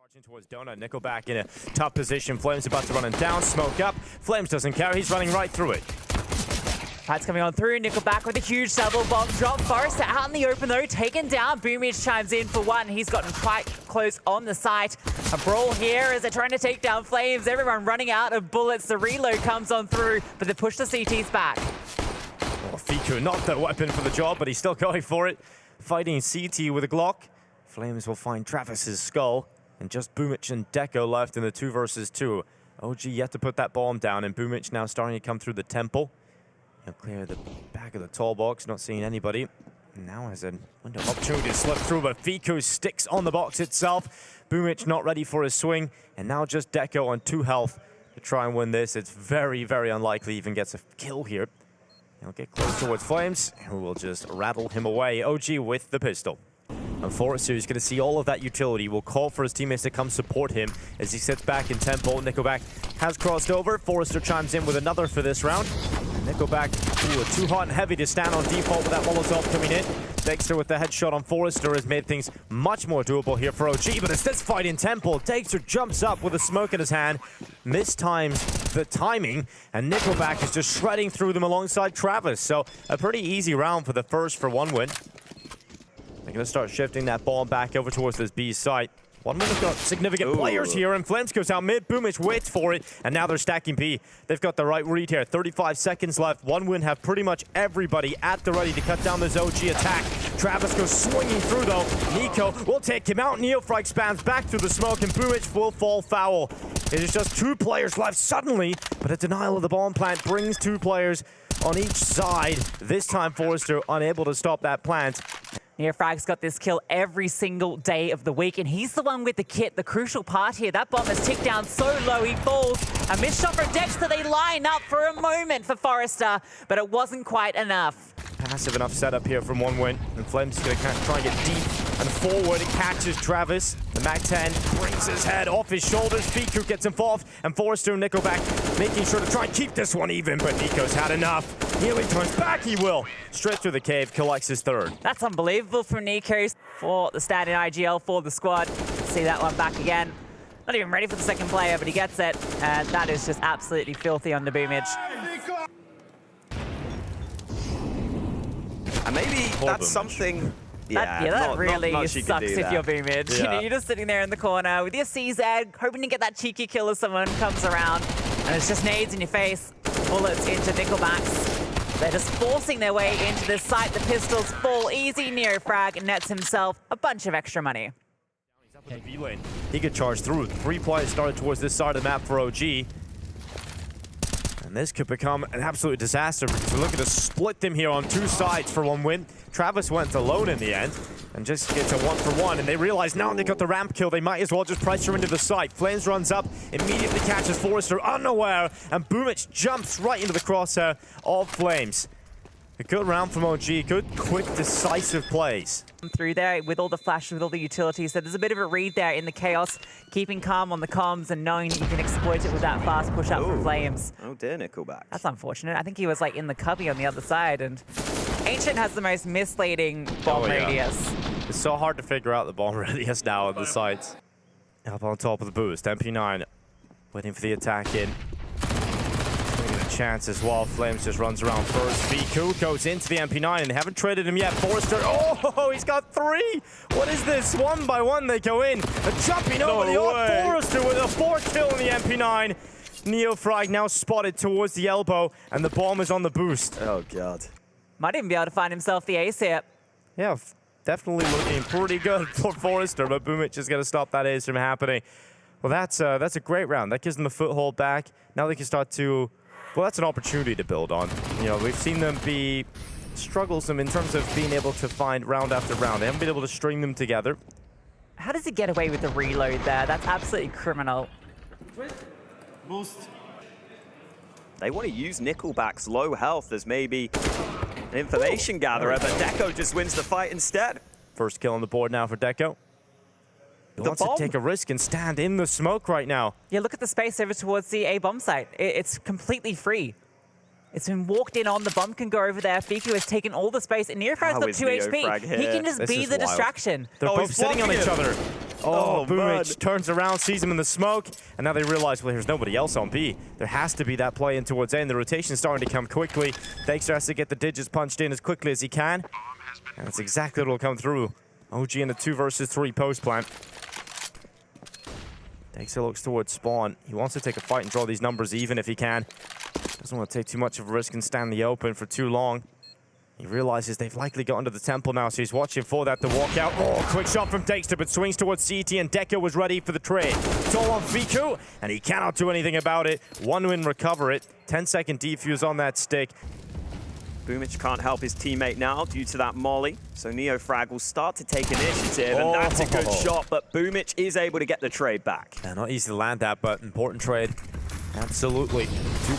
Marching towards Donut, Nickelback in a tough position. Flames about to run him down, smoke up. Flames doesn't care, he's running right through it. That's coming on through. Nickelback with a huge double bomb drop. Forrester out in the open though, taken down. Boomich chimes in for one. He's gotten quite close on the site. A brawl here as they're trying to take down Flames. Everyone running out of bullets. The reload comes on through, but they push the CTs back. Well, Fiku, not the weapon for the job, but he's still going for it. Fighting CT with a Glock. Flames will find Travis's skull. And just Boomich and Deco left in the 2 versus 2. OG yet to put that bomb down, and Boomich now starting to come through the temple. He'll clear the back of the tall box, not seeing anybody. Now has a window of opportunity to slip through, but Fiku sticks on the box itself. Boomich not ready for his swing, and now just Deco on 2 health to try and win this. It's very, very unlikely he even gets a kill here. He'll get close towards Flames, who will just rattle him away. OG with the pistol. And Forrester is going to see all of that utility. Will call for his teammates to come support him as he sits back in tempo. Nickelback has crossed over. Forrester chimes in with another for this round. Nickelback, too hot and heavy to stand on default with that Molotov coming in. Dexter with the headshot on Forrester has made things much more doable here for OG, but it's this fight in tempo. Dexter jumps up with a smoke in his hand, mistimes the timing, and Nickelback is just shredding through them alongside Travis. So a pretty easy round for the first for 1win. They're going to start shifting that ball back over towards this B site. 1win has got significant players here, and Flames goes out mid. Boomich waits for it, and now they're stacking B. They've got the right read here. 35 seconds left. 1win have pretty much everybody at the ready to cut down this OG attack. Travis goes swinging through, though. Nico will take him out. Neofrag spams back through the smoke, and Boomich will fall foul. It is just 2 players left suddenly, but a denial of the bomb plant brings 2 players on each side. This time, Forrester unable to stop that plant. Neofrag's got this kill every single day of the week, and he's the one with the kit, the crucial part here. That bomb has ticked down so low, he falls. A missed shot for Dexter. They line up for a moment for Forrester, but it wasn't quite enough. Passive enough setup here from 1win, and Flames is going to try and get deep and forward. It catches Travis. The MAC-10 brings his head off his shoulders. Fiku gets involved, and Forrester and Nickelback making sure to try and keep this one even, but Nico's had enough. Nearly turns back, he will. Straight through the cave, collects his 3rd. That's unbelievable from Nico for the stat in IGL for the squad. See that one back again. Not even ready for the 2nd player, but he gets it, and that is just absolutely filthy on the Boomich. And maybe that's something... that really sucks if you're Boomich. Yeah. You know, you're just sitting there in the corner with your CZ, hoping to get that cheeky kill as someone comes around, and it's just nades in your face, bullets into Nickelbacks. They're just forcing their way into this site. The pistols fall easy. Neofrag nets himself a bunch of extra money. He's up in the B lane. He could charge through. 3 players started towards this side of the map for OG. And this could become an absolute disaster because we're looking to split them here on 2 sides for 1win. Travis went alone in the end and just gets a 1-for-1. And they realize now they got the ramp kill, they might as well just pressure into the site. Flames runs up, immediately catches Forrester unaware, and Boomich jumps right into the crosshair of Flames. A good round from OG, good, quick, decisive plays. Through there with all the flashes, with all the utilities. So there's a bit of a read there in the chaos, keeping calm on the comms and knowing that you can exploit it with that fast push up from Flames. Oh dear, Nickelback. That's unfortunate. I think he was like in the cubby on the other side, and Ancient has the most misleading bomb radius. It's so hard to figure out the bomb radius now on the sides. Up on top of the boost, MP9 waiting for the attack in. Chance as well. Flames just runs around first. Fiku goes into the MP9 and they haven't traded him yet. Forrester, oh, he's got 3. What is this? 1 by 1 they go in. Jumping over the old Forrester with a 4 kill in the MP9. Neofrag now spotted towards the elbow and the bomb is on the boost. Oh God. Might even be able to find himself the ace here. Yeah, definitely looking pretty good for Forrester, but Boomich is going to stop that ace from happening. Well, that's a great round. That gives them a foothold back. Now they can start to... Well, that's an opportunity to build on. You know, we've seen them be strugglesome in terms of being able to find round after round. They haven't been able to string them together. How does he get away with the reload there? That's absolutely criminal. Boost. They want to use Nickelback's low health as maybe an information gatherer, but Deco just wins the fight instead. First kill on the board now for Deco. He wants to take a risk and stand in the smoke right now. Yeah, look at the space over towards the A bomb site. It's completely free. It's been walked in on. The bomb can go over there. Fiku has taken all the space. And Neofrag's got 2 HP. He can just be the distraction. They're both sitting on each other. Oh, man. Boomich turns around, sees him in the smoke, and now they realize, well, there's nobody else on B. There has to be that play in towards A, and the rotation's starting to come quickly. Dexter has to get the digits punched in as quickly as he can, and that's exactly what will come through. OG in a 2 versus 3 post plant. Dexter looks towards spawn. He wants to take a fight and draw these numbers even if he can. Doesn't want to take too much of a risk and stand in the open for too long. He realizes they've likely got under the temple now, so he's watching for that to walk out. Oh, quick shot from Dexter, but swings towards CT, and Deco was ready for the trade. It's all on Fiku, and he cannot do anything about it. 1 win, recover it. 10-second defuse on that stick. Boomich can't help his teammate now due to that molly. So NeoFrag will start to take initiative, and that's a good shot, but Boomich is able to get the trade back. Yeah, not easy to land that, but important trade. Absolutely. 2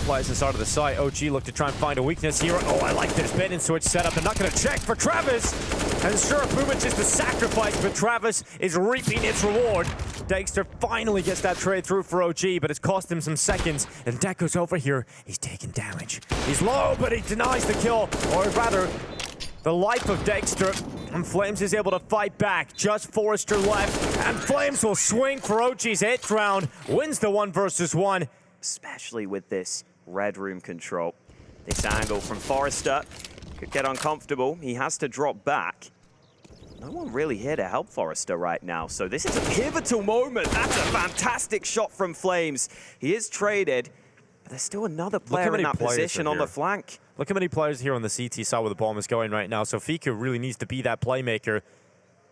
players inside of the site. OG look to try and find a weakness here. Oh, I like this bit and switch setup. They're not going to check for Travis. And sure, Boomich is the sacrifice, but Travis is reaping its reward. Dexter finally gets that trade through for OG, but it's cost him some seconds. And Deco's over here. He's taking damage. He's low, but he denies the kill. Or rather, the life of Dexter. And Flames is able to fight back. Just Forrester left. And Flames will swing for OG's 8th round. Wins the 1 versus 1. Especially with this red room control. This angle from Forrester could get uncomfortable. He has to drop back. No one really here to help Forrester right now, so this is a pivotal moment. That's a fantastic shot from Flames. He is traded, but there's still another player in that position on the flank. Look how many players here on the CT side where the bomb is going right now, so Fiku really needs to be that playmaker.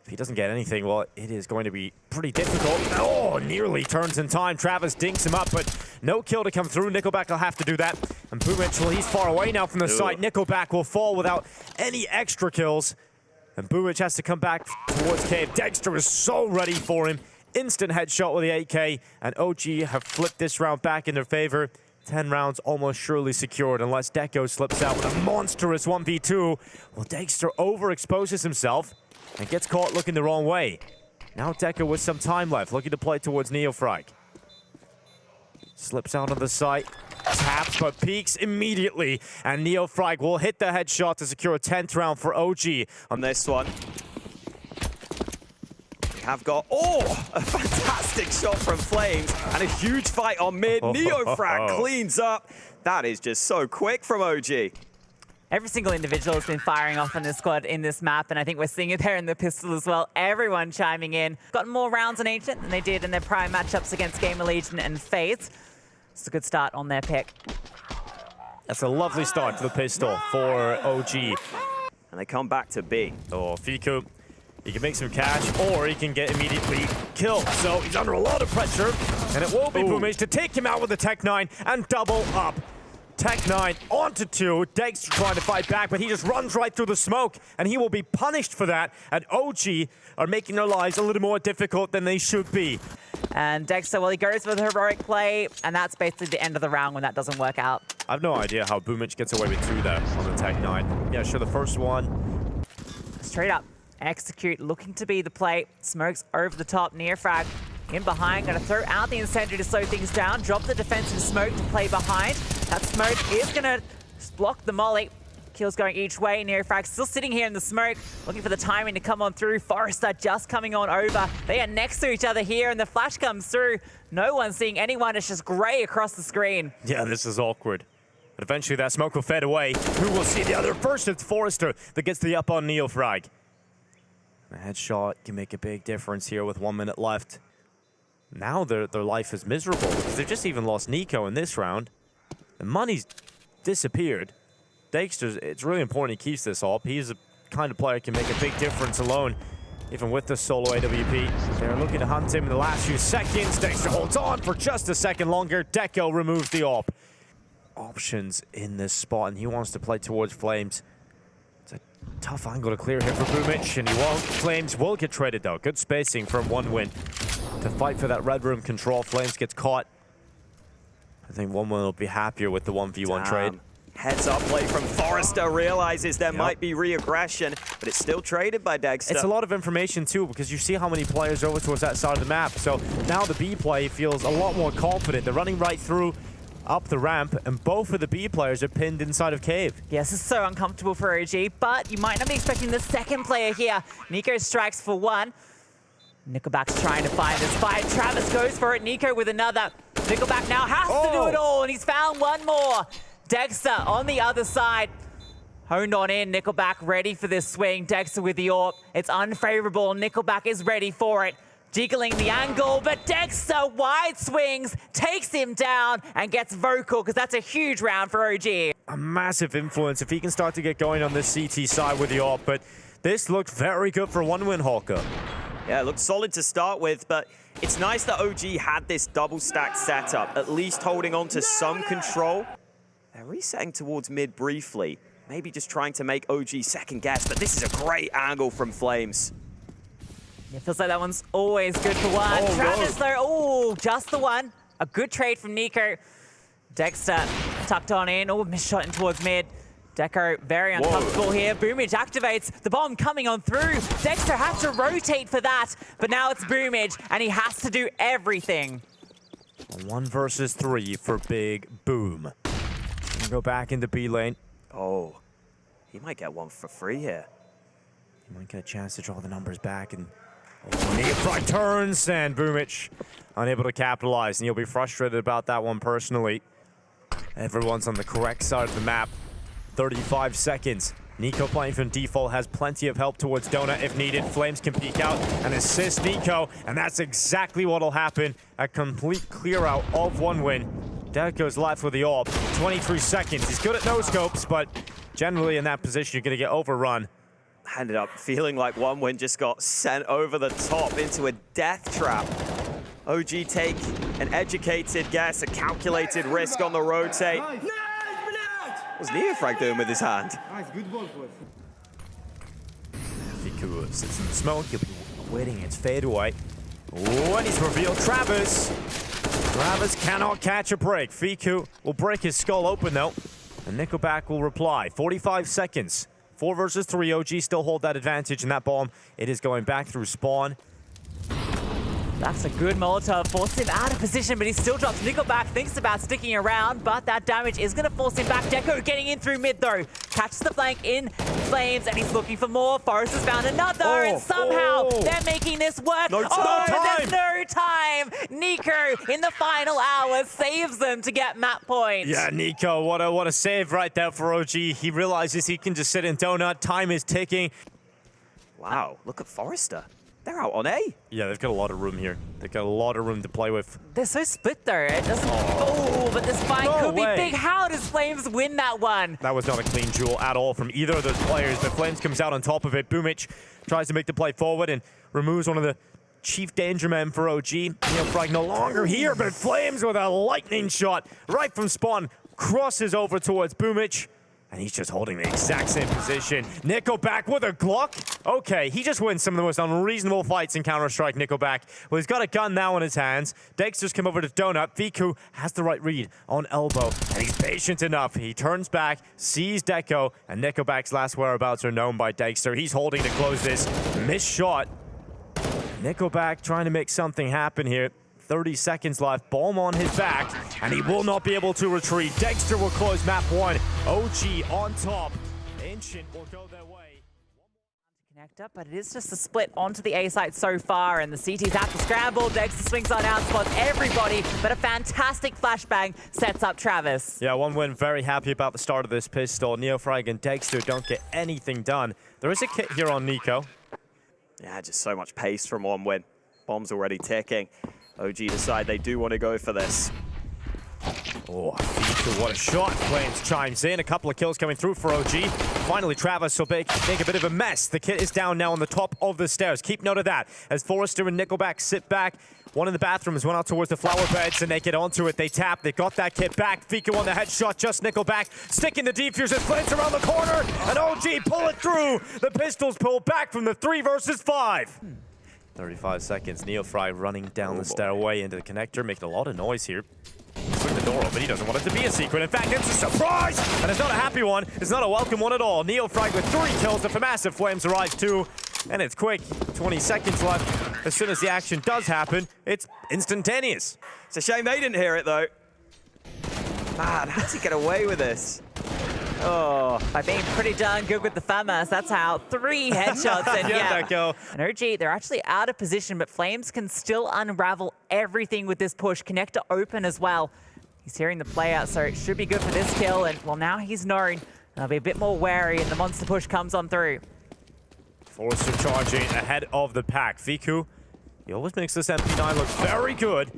If he doesn't get anything, well, it is going to be pretty difficult. Oh, nearly turns in time. Travis dinks him up, but no kill to come through. Nickelback will have to do that. And Boomich, well, he's far away now from the site. Nickelback will fall without any extra kills. And Boomich has to come back towards Cave. Dexter is so ready for him. Instant headshot with the 8K. And OG have flipped this round back in their favor. 10 rounds almost surely secured unless Deco slips out with a monstrous 1v2. Well, Dexter overexposes himself and gets caught looking the wrong way. Now Deco with some time left, looking to play towards NeoFrag. Slips out on the site, taps, but peeks immediately. And NeoFrag will hit the headshot to secure a 10th round for OG. On this one, we have got, a fantastic shot from Flames and a huge fight on mid. NeoFrag cleans up. That is just so quick from OG. Every single individual has been firing off on this squad in this map, and I think we're seeing it there in the pistol as well. Everyone chiming in. Gotten more rounds on Ancient than they did in their prior matchups against Gamer Legion and FaZe. It's a good start on their pick. That's a lovely start to the pistol for OG. And they come back to B. Oh, Fiku, he can make some cash, or he can get immediately killed. So he's under a lot of pressure, and it will be Boomich to take him out with the Tech 9 and double up. Tech 9 onto 2. Dexter trying to fight back, but he just runs right through the smoke, and he will be punished for that. And OG are making their lives a little more difficult than they should be. And Dexter, well, he goes with a heroic play, and that's basically the end of the round when that doesn't work out. I have no idea how Boomich gets away with 2 there on the Tech 9. Yeah, sure, the first one. Straight up, execute, looking to be the play. Smokes over the top, NeoFrag in behind, going to throw out the incendiary to slow things down, drop the defensive smoke to play behind. That smoke is going to block the molly. Kills going each way. NeoFrag still sitting here in the smoke, looking for the timing to come on through. Forrester just coming on over. They are next to each other here, and the flash comes through. No one seeing anyone. It's just gray across the screen. Yeah, this is awkward. But eventually that smoke will fade away. Who will see the other? First, it's Forrester that gets the up on NeoFrag. A headshot can make a big difference here with 1 minute left. Now their life is miserable because they've just even lost Nico in this round. The money's disappeared. Dexter, it's really important he keeps this up. He's the kind of player who can make a big difference alone, even with the solo AWP. They're looking to hunt him in the last few seconds. Dexter holds on for just a second longer. Deco removes the AWP. Options in this spot, and he wants to play towards Flames. It's a tough angle to clear here for Boomich, and he won't. Flames will get traded, though. Good spacing from 1 win to fight for that red room control. Flames gets caught. I think 1 win will be happier with the 1v1 trade. Heads up play from Forrester, realizes there might be re-aggression, but it's still traded by Dexter. It's a lot of information too, because you see how many players are over towards that side of the map. So now the B play feels a lot more confident. They're running right through, up the ramp, and both of the B players are pinned inside of Cave. Yes, it's so uncomfortable for OG, but you might not be expecting the second player here. Nico strikes for 1. Nickelback's trying to find this fight. Travis goes for it. Nico with another. Nickelback now has to do it all, and he's found one more. Dexter on the other side. Honed on in. Nickelback ready for this swing. Dexter with the AWP. It's unfavorable. Nickelback is ready for it. Jiggling the angle, but Dexter wide swings, takes him down, and gets vocal because that's a huge round for OG. A massive influence if he can start to get going on this CT side with the AWP, but this looked very good for one win, Hawker. Yeah, it looked solid to start with, but it's nice that OG had this double stack setup, at least holding on to some control. They're resetting towards mid briefly, maybe just trying to make OG second guess, but this is a great angle from Flames. It feels like that one's always good for one. Oh, Travis though, oh, just the one. A good trade from Nico. Dexter tucked on in, oh, missed shot in towards mid. Deco very uncomfortable here. Boomage activates, the bomb coming on through. Dexter has to rotate for that, but now it's Boomage, and he has to do everything. 1 versus 3 for Big Boom. Gonna go back into B lane. Oh, he might get one for free here. He might get a chance to draw the numbers back, and NaVi turns, and Boomage unable to capitalize, and he'll be frustrated about that one personally. Everyone's on the correct side of the map. 35 seconds. Nico playing from default has plenty of help towards Donut if needed. Flames can peek out and assist Nico, and that's exactly what'll happen. A complete clear out of one win. Deco's life with the AWP. 23 seconds. He's good at no scopes, but generally in that position, you're going to get overrun. Ended up feeling like one win just got sent over the top into a death trap. OG take an educated guess, a calculated risk on the rotate. What's NeoFrag doing with his hand? Nice, good ball for us. Fiku sits in the smoke. He'll be waiting its fade away. Oh, and he's revealed Travis. Travis cannot catch a break. Fiku will break his skull open though. And Nickelback will reply. 45 seconds. 4 versus 3. OG still hold that advantage in that bomb. It is going back through spawn. That's a good Molotov, forced him out of position, but he still drops. Nickelback thinks about sticking around, but that damage is going to force him back. Deco getting in through mid though. Catches the flank in Flames, and he's looking for more. Forrest has found another, and somehow they're making this work. No there's no time. Nico, in the final hours, saves them to get map points. Yeah, Nico, what a save right there for OG. He realizes he can just sit in Donut. Time is ticking. Wow, look at Forrester. They're out on A. Yeah, they've got a lot of room here. They've got a lot of room to play with. They're so split though. It doesn't. Oh, but this fight could be big. How does Flames win that one? That was not a clean duel at all from either of those players, but Flames comes out on top of it. Boomage tries to make the play forward and removes one of the chief danger men for OG. NeoFrag no longer here, but Flames with a lightning shot right from spawn crosses over towards Boomage. And he's just holding the exact same position. Nickelback with a Glock. Okay, he just wins some of the most unreasonable fights in Counter-Strike, Nickelback. Well, he's got a gun now in his hands. Dexter's come over to Donut. Fiku has the right read on elbow, and he's patient enough. He turns back, sees Deco, and Nickelback's last whereabouts are known by Dexter. He's holding to close this. Missed shot. Nickelback trying to make something happen here. 30 seconds left, bomb on his back, and he will not be able to retreat. Dexter will close map 1. OG on top. Ancient will go their way. Connect up, but it is just a split onto the A site so far, and the CT's at the scramble. Dexter swings on out, spots everybody, but a fantastic flashbang sets up Travis. Yeah, one win. Very happy about the start of this pistol. NeoFrag and Dexter don't get anything done. There is a kit here on Nico. Yeah, just so much pace from one win. Bomb's already ticking. OG decide they do want to go for this. Oh, Fiku, what a shot. Flames chimes in. A couple of kills coming through for OG. Finally, Travis will make a bit of a mess. The kit is down now on the top of the stairs. Keep note of that. As Forrester and Nickelback sit back, one in the bathrooms went out towards the flower beds, and they get onto it. They tap. They got that kit back. Fiku on the headshot. Just Nickelback sticking the defuse. It Flames around the corner, and OG pull it through. The pistols pull back from the 3 versus 5. 35 seconds. NeoFrag running down the stairway into the connector, making a lot of noise here. Swing the door open. He doesn't want it to be a secret. In fact, it's a surprise! And it's not a happy one. It's not a welcome one at all. NeoFrag with 3 kills. The massive Flames arrive too. And it's quick. 20 seconds left. As soon as the action does happen, it's instantaneous. It's a shame they didn't hear it though. Man, how did he get away with this? Oh, by being pretty darn good with the FAMAS. That's how 3 headshots and Yeah, Deco. And OG, they're actually out of position, but Flames can still unravel everything with this push. Connector open as well. He's hearing the play out, so it should be good for this kill. And well, now he's known. They'll be a bit more wary, and the monster push comes on through. Forrester charging ahead of the pack. Fiku, he always makes this MP9 look very good.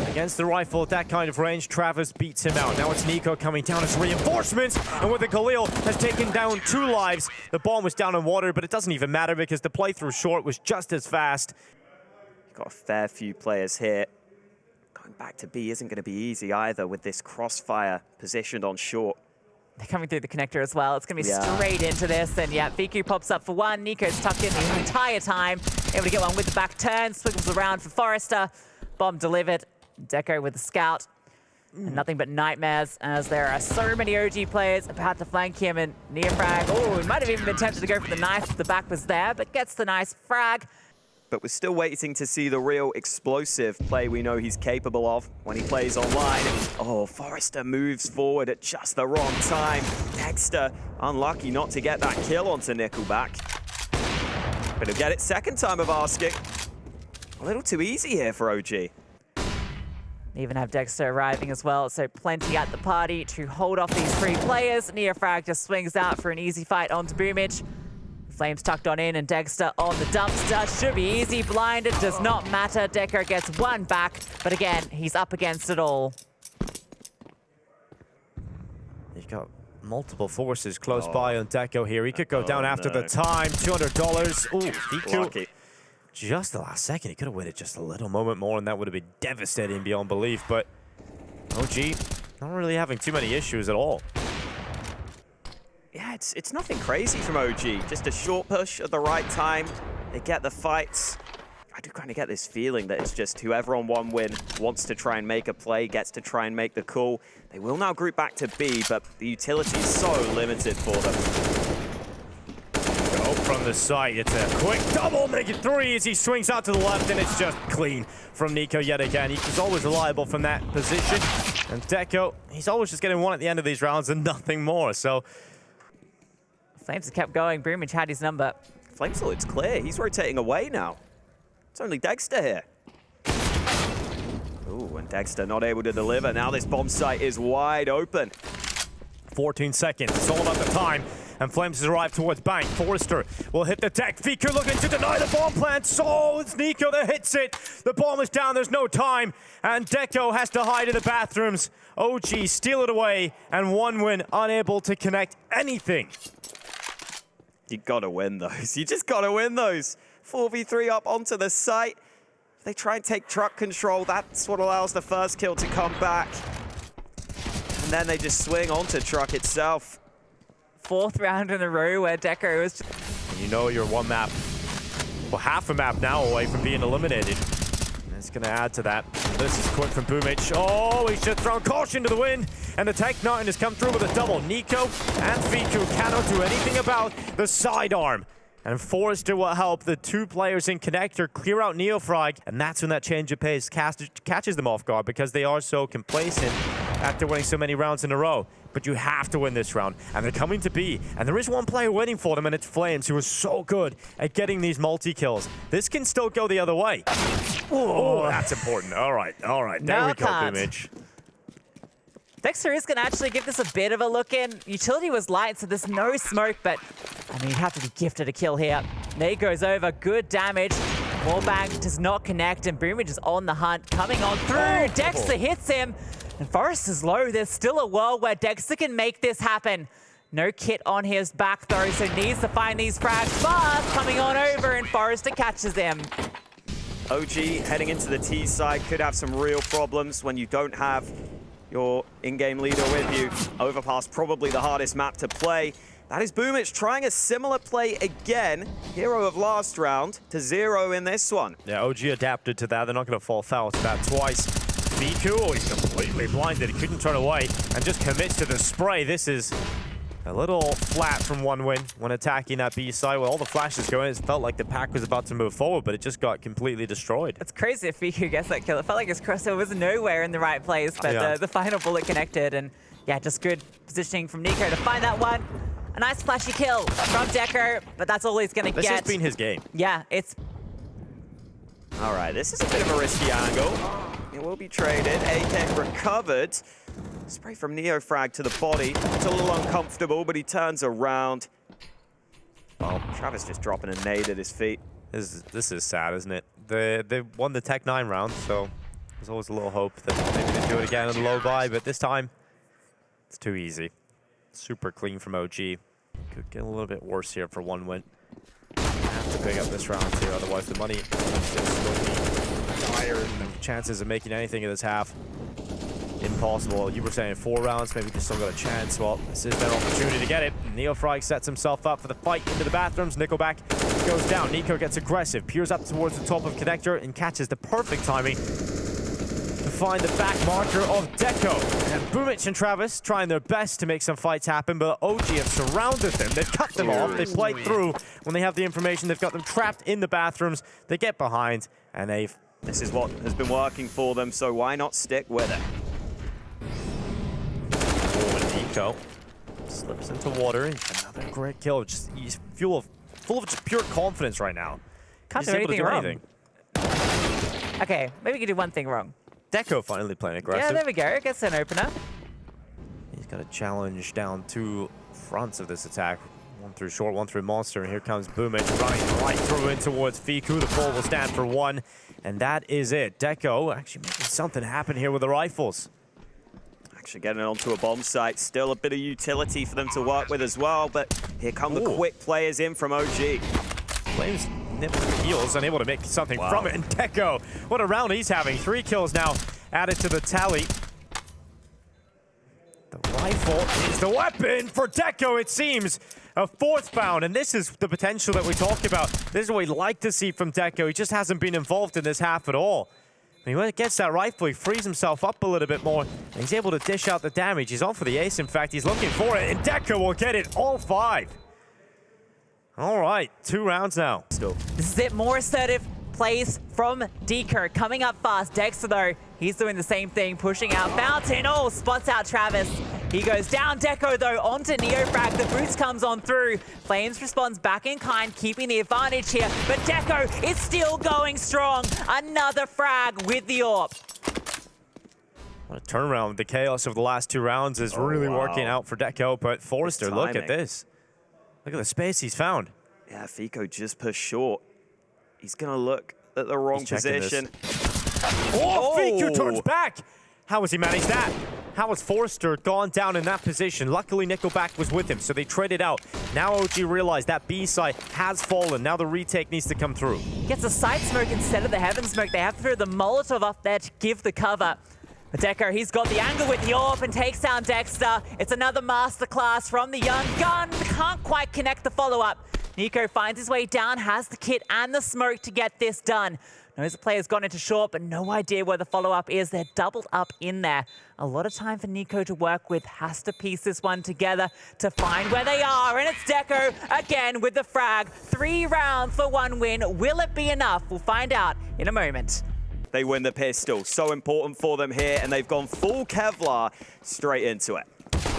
Against the rifle at that kind of range, Travis beats him out. Now it's Nico coming down as reinforcements, and with the Galil has taken down 2 lives. The bomb was down in water, but it doesn't even matter because the playthrough short was just as fast. got a fair few players here. Going back to B isn't going to be easy either with this crossfire positioned on short. They're coming through the connector as well. It's going to be straight into this. And yeah, Fiku pops up for 1. Nico's tucked in the entire time. Able to get one with the back turn. Swiggles around for Forrester. Bomb delivered. Deco with the scout. And nothing but nightmares as there are so many OG players about to flank him. And Neofrag, oh, he might have even been tempted to go for the knife if the back was there, but gets the nice frag. But we're still waiting to see the real explosive play we know he's capable of when he plays online. Oh, Forrester moves forward at just the wrong time. Dexter, unlucky not to get that kill onto Nickelback. But he'll get it second time of asking. A little too easy here for OG. Even have Dexter arriving as well, so plenty at the party to hold off these 3 players. Neofrag just swings out for an easy fight onto Boomage. Flames tucked on in and Dexter on the dumpster. Should be easy. Blinded does not matter. Deco gets 1 back, but again, he's up against it all. You've got multiple forces close by on Deco here. He could go down after the time. $200. Ooh, Fiku. Just the last second. He could have waited just a little moment more, and that would have been devastating beyond belief. But OG not really having too many issues at all. Yeah, it's nothing crazy from OG. Just a short push at the right time. They get the fights. I do kind of get this feeling that it's just whoever on 1 win wants to try and make a play, gets to try and make the call. They will now group back to B, but the utility is so limited for them. Go from the side. It's a quick double, make it 3 as he swings out to the left, and it's just clean from Nico yet again. He's always reliable from that position. And Deco, he's always just getting 1 at the end of these rounds and nothing more. So Flames have kept going. Boomage had his number. Flames, it's clear. He's rotating away now. It's only Dexter here. Ooh, and Dexter not able to deliver. Now this bomb site is wide open. 14 seconds. It's all about the time. And Flames has arrived towards Bank. Forrester will hit the deck. Fiku looking to deny the bomb plant. So it's Nico that hits it. The bomb is down. There's no time. And Deco has to hide in the bathrooms. OG steal it away. And 1 win, unable to connect anything. You gotta win those. You just gotta win those. 4v3 up onto the site. If they try and take truck control, that's what allows the first kill to come back. And then they just swing onto truck itself. 4th round in a row where Deco is... You know you're 1 map, well, half a map now away from being eliminated. It's going to add to that. This is quick from Boomage. Oh, he's just thrown caution to the wind. And the Tech-9 has come through with a double. Nico and Fiku cannot do anything about the sidearm. And Forrester will help the 2 players in connector clear out Neofrag. And that's when that change of pace catches them off guard because they are so complacent after winning so many rounds in a row. But you have to win this round. And they're coming to B. And there is 1 player waiting for them, and it's Flames, who is so good at getting these multi-kills. This can still go the other way. Oh, that's important. All right. There we go, Boomage. Dexter is going to actually give this a bit of a look in. Utility was light, so there's no smoke, but I mean, you have to be gifted a kill here. Nate goes over, good damage. Wallbang does not connect, and Boomage is on the hunt, coming on through. Dexter hits him, and Forrest is low. There's still a world where Dexter can make this happen. No kit on his back, though, so needs to find these frags fast. Coming on over, and Forrester catches him. OG heading into the T side could have some real problems when you don't have your in-game leader with you. Overpass, probably the hardest map to play. That is Boomage trying a similar play again. Hero of last round to 0 in this one. Yeah, OG adapted to that. They're not going to fall foul to that twice. Fiku, he's completely blinded. He couldn't turn away and just commits to the spray. This is A little flat from one win when attacking that B side. With all the flashes going, it felt like the pack was about to move forward, but it just got completely destroyed. It's crazy if Fiku gets that kill. It felt like his crossover was nowhere in the right place, but the final bullet connected, and yeah, just good positioning from NiKo to find that one. A nice flashy kill from Deco, but that's all he's going to get. This has been his game. Yeah, it's... All right, this is a bit of a risky angle. It will be traded. hetket recovered. Spray from Neofrag to the body. It's a little uncomfortable, but he turns around. Well, Travis just dropping a nade at his feet. This is sad, isn't it? They won the Tech 9 round, so there's always a little hope that maybe they do it again on the low buy, but this time, it's too easy. Super clean from OG. Could get a little bit worse here for one win. Have to pick up this round too, otherwise the money is going to be dire. The chances of making anything in this half, impossible. You were saying 4 rounds, maybe they still got a chance. Well, this is their opportunity to get it. Neofrag sets himself up for the fight into the bathrooms. Nickelback goes down. NiKo gets aggressive, peers up towards the top of Connector and catches the perfect timing to find the back marker of Deco. And Boomich and Travis trying their best to make some fights happen, but OG have surrounded them. They've cut them off. They played through when they have the information. They've got them trapped in the bathrooms. They get behind, and This is what has been working for them, so why not stick with it? NiKo slips into water. Another great kill. He's full of just pure confidence right now. Can't do anything wrong. Okay, maybe we can do one thing wrong. Deco finally playing aggressive. Yeah, there we go. Gets an opener. He's got a challenge down 2 fronts of this attack. One through short, one through monster, and here comes Boomich running right through in towards Fiku. The ball will stand for 1, and that is it. Deco actually making something happen here with the rifles. Actually getting it onto a bomb site. Still a bit of utility for them to work with as well, but here come the quick players in from OG. Flames nibble the heels, unable to make something from it. And Deco, what a round he's having. 3 kills now added to the tally. The rifle is the weapon for Deco, it seems. A 4th bound, and this is the potential that we talk about. This is what we'd like to see from Deco. He just hasn't been involved in this half at all. When he gets that rifle, he frees himself up a little bit more, and he's able to dish out the damage. He's on for the ace, in fact. He's looking for it, and Deco will get it all 5. All right, 2 rounds now. This is it. More assertive plays from Deco. Coming up fast. Dexter, though, he's doing the same thing, pushing out Fountain. Oh, spots out Travis. He goes down. Deco, though, onto Neofrag. The boost comes on through. Flames responds back in kind, keeping the advantage here. But Deco is still going strong. Another frag with the AWP. What a turnaround. The chaos of the last 2 rounds is really working out for Deco, but Forrester, look at this. Look at the space he's found. Yeah, Fiku just pushed short. He's going to look at the wrong position. Oh, Fiku turns back. How has he managed that? How has Forrester gone down in that position? Luckily, Nickelback was with him, so they traded out. Now OG realized that B side has fallen. Now the retake needs to come through. Gets a side smoke instead of the heaven smoke. They have to throw the Molotov up there to give the cover. But Deco, he's got the angle with the AWP and takes down Dexter. It's another masterclass from the young gun. Can't quite connect the follow-up. NiKo finds his way down, has the kit and the smoke to get this done. Knows the player's gone into short, but no idea where the follow-up is. They're doubled up in there. A lot of time for NiKo to work with. Has to piece this one together to find where they are. And it's Deco again with the frag. 3 rounds for 1 win. Will it be enough? We'll find out in a moment. They win the pistol. So important for them here, and they've gone full Kevlar straight into it.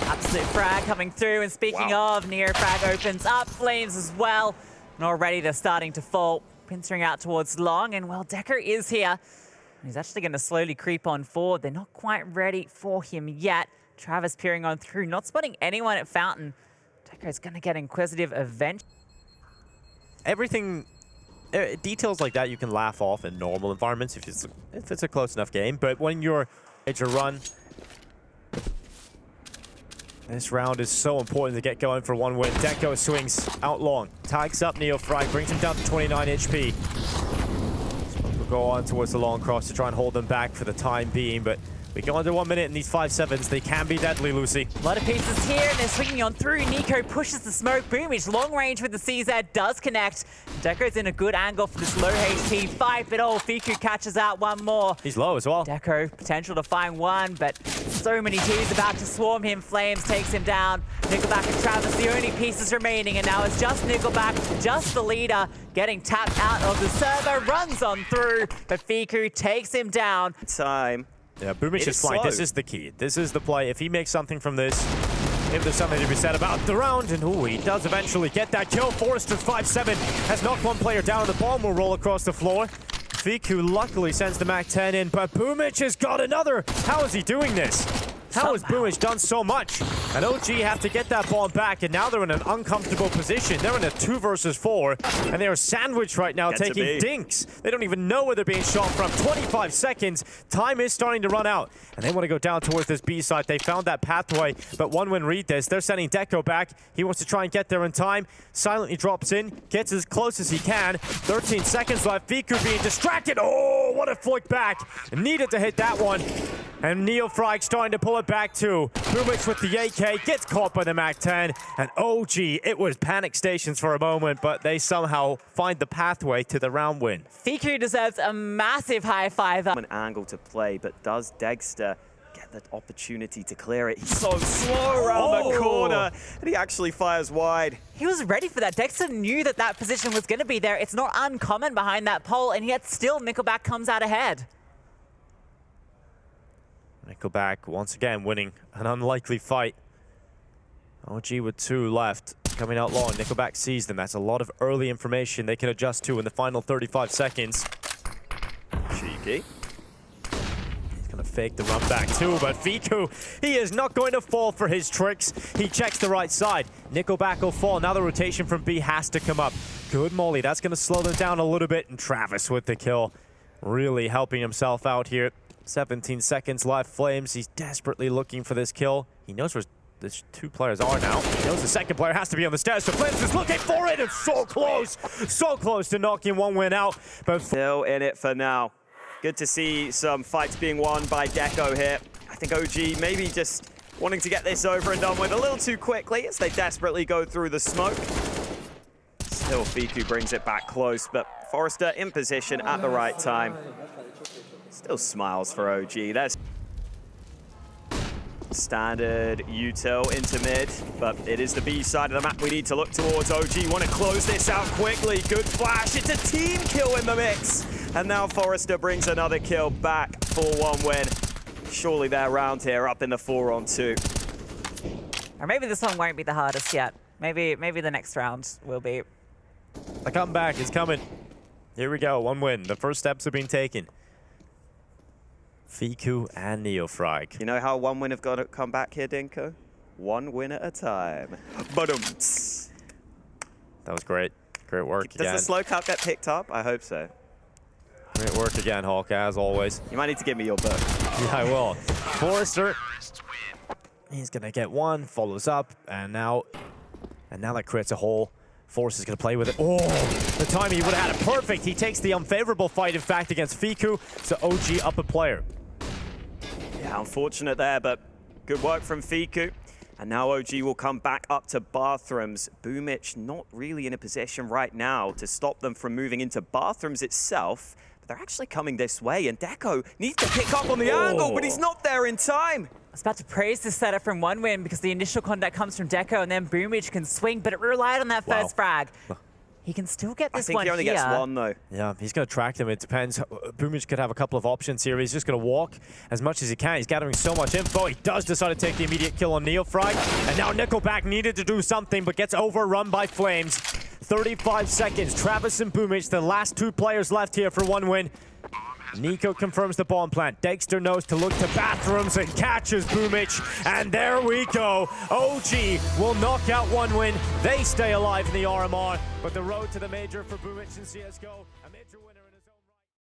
Absolute frag coming through. And speaking of, Neofrag opens up. Flames as well. And already they're starting to fall. Pincering out towards long, and well, Deco is here. He's actually going to slowly creep on forward. They're not quite ready for him yet. Travis peering on through, not spotting anyone at Fountain. Deco's going to get inquisitive eventually. Everything, details like that you can laugh off in normal environments if it's a close enough game, but when you're at your run, this round is so important to get going for 1 win. Deco swings out long, tags up Neofrag, brings him down to 29 HP. We'll go on towards the long cross to try and hold them back for the time being, but We go under 1 minute in these 5-7s. They can be deadly, Lucy. A lot of pieces here, and they're swinging on through. Nico pushes the smoke. Boomage, long range with the CZ, does connect. Deco's in a good angle for this low HP fight, but Fiku catches out one more. He's low as well. Deco, potential to find one, but so many teams about to swarm him. Flames takes him down. Nickelback and Travis, the only pieces remaining, and now it's just Nickelback, just the leader, getting tapped out of the server, runs on through, but Fiku takes him down. Time. Yeah, Boomage is flying. This is the key. This is the play. If he makes something from this, if there's something to be said about the round, and he does eventually get that kill. Forrester 5-7 has knocked one player down, and the bomb will roll across the floor. Fiku luckily sends the MAC-10 in, but Boomage has got another. How is he doing this? How has Boomage done so much? And OG have to get that bomb back, and now they're in an uncomfortable position. They're in a 2 versus 4, and they are sandwiched right now, taking dinks. They don't even know where they're being shot from. 25 seconds. Time is starting to run out, and they want to go down towards this B side. They found that pathway, but OneWin read this. They're sending Deco back. He wants to try and get there in time. Silently drops in, gets as close as he can. 13 seconds left. Fiku being distracted. Oh, what a flick back. Needed to hit that one. And NeoFrag starting to pull it back too. Boomage with the AK, gets caught by the MAC-10. And OG, it was panic stations for a moment, but they somehow find the pathway to the round win. Fiku deserves a massive high five. An angle to play, but does Dexter get the opportunity to clear it? He's so slow around the corner, and he actually fires wide. He was ready for that. Dexter knew that that position was going to be there. It's not uncommon behind that pole, and yet still Nickelback comes out ahead. Nickelback once again winning an unlikely fight. OG with 2 left, coming out long. Nickelback sees them. That's a lot of early information they can adjust to in the final 35 seconds. Cheeky. He's gonna fake the run back too, but Fiku, he is not going to fall for his tricks. He checks the right side. Nickelback will fall. Now the rotation from B has to come up. Good molly. That's gonna slow them down a little bit, and Travis with the kill. Really helping himself out here. 17 seconds left. Flames, he's desperately looking for this kill. He knows where the 2 players are now. He knows the second player has to be on the stairs, so Flames is looking for it. It's so close to knocking OneWin out. But still in it for now. Good to see some fights being won by Deco here. I think OG maybe just wanting to get this over and done with a little too quickly as they desperately go through the smoke. Still, Fiku brings it back close, but Forrester in position at the right time. Still smiles for OG. That's standard util into mid, but it is the B side of the map we need to look towards. OG want to close this out quickly. Good flash. It's a team kill in the mix. And now Forrester brings another kill back for OneWin. Surely they're around here up in the 4-on-2. Or maybe this one won't be the hardest yet. Maybe the next round will be. the comeback is coming. Here we go. OneWin. The first steps have been taken. Fiku and NeoFrag. You know how OneWin have got to come back here, Dinko? 1 win at a time. That was great. Great work again. Does the slow cut get picked up? I hope so. Great work again, Hawk, as always. You might need to give me your book. Yeah, I will. Forrester, he's going to get one, follows up, and now that creates a hole. Forrest is going to play with it. Oh, the time he would have had it perfect. He takes the unfavorable fight, in fact, against Fiku, so OG up a player. Yeah, unfortunate there, but good work from Fiku. And now OG will come back up to bathrooms. Boomich not really in a position right now to stop them from moving into bathrooms itself. But they're actually coming this way, and Deco needs to pick up on the angle, but he's not there in time. I was about to praise this setup from OneWin because the initial contact comes from Deco and then Boomich can swing, but it relied on that first frag. He can still get this one here. I think he only gets one, though. Yeah, he's going to track them. It depends. Boomich could have a couple of options here. He's just going to walk as much as he can. He's gathering so much info. He does decide to take the immediate kill on NeoFrag. And now Nickelback needed to do something, but gets overrun by Flames. 35 seconds. Travis and Boomich, the last two players left here for OneWin. Nico confirms the bomb plant. Dexter knows to look to bathrooms and catches Boomich. And there we go. OG will knock out OneWin. They stay alive in the RMR. But the road to the major for Boomich and CSGO, a major winner.